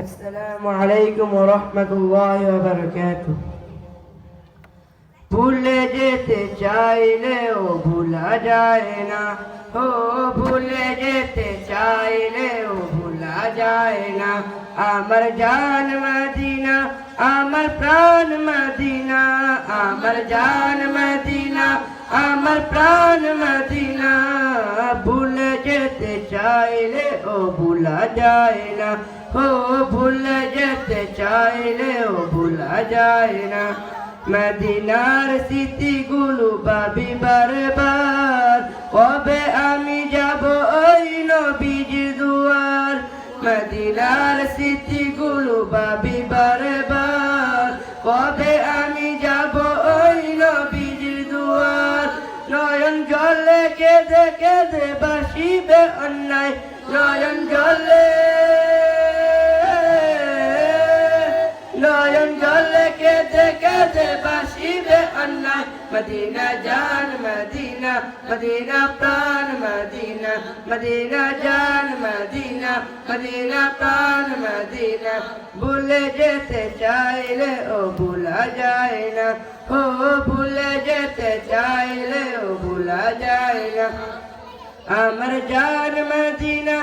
السلام عليكم ورحمة الله وبركاته ভুলে যেতে চাইলেও ভুলা যায় না ও ভুলে যেতে চাইলেও ভুলা যায় না আমার জান মদিনা আমার প্রাণ মদিনা আমার জান মদিনা আমার প্রাণ মদিনা ভুলে যেতে চাইলেও ভুলা যায় না ও ভুলে যেতে চাইলেও ভুলা যায় না মদিনার স্মৃতিগুলো ভাবি বারবার কবে আমি যাব ওই নবীজির দুয়ার মদিনার স্মৃতিগুলো ভাবি বারবার কবে আমি যাব ওই নবীজির দুয়ার নয়ন জলে কেঁদে কেঁদে বাসিবে অন্যায় নয়ন জলে কেঁদে কেঁদে বাসিবে অন্যায় মদিনা জান মদিনা মদিনা প্রাণ মদিনা মদিনা জান মদিনা মদিনা প্রাণ মদিনা ভুলে যেতে চাইলে ও ভুলা যায় না ও ভুলে যেতে চাইলে ও ভুলা যায় না আমার জান মদিনা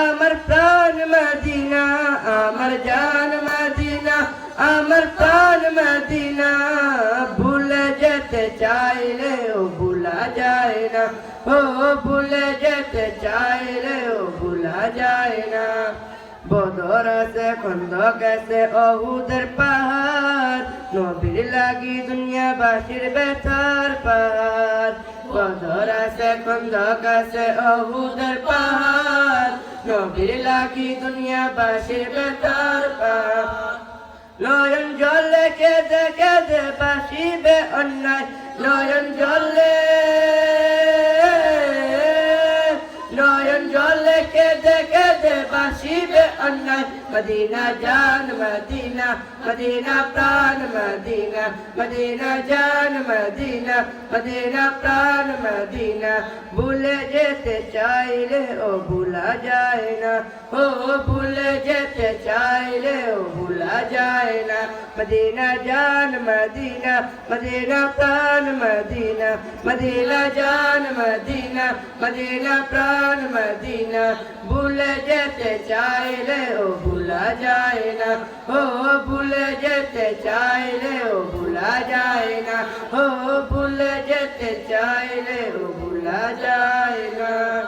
আমার প্রাণ মদিনা আমার জান মদিনা আমার প্রাণ মদিনা ভুলে যেতে চাইলে ও ভুলা যায় না ও ভুলে যেতে চাইলে ও ভুলা যায় না বদর আছে খন্দক আছে অহুদের পাহাড় নবীর লাগি দুনিয়াবাসীর ব্যথার পাহাড় বদর আছে খন্দক আছে অহুদের পাহাড় নবীর লাগি দুনিয়াবাসীর ব্যথার পাহাড় নয়ন জলে কেঁদে কেঁদে বাসিবে অন্যায় নয়ন জলে কেঁদে কেঁদে বাসিবে অন্যায় মদিনা জান মদিনা মদিনা প্রাণ মদিনা মদিনা জান মদিনা মদিনা প্রাণ মদিনা ভুলে যেতে চাইলে ও ভুলা যায় না ও ভুলে যেতে চাইলে ও ভুলা যায় না মদিনা জান মদিনা মদিনা প্রাণ মদিনা মদিনা জান মদিনা মদিনা প্রাণ মদিনা ভুলে যেতে চাইলে ও ভুলা যায় না ও ভুলে যেতে চাইলে ও ভুলা যায় না ও ভুলে যেতে চাইলে ও ভুলা যায় না।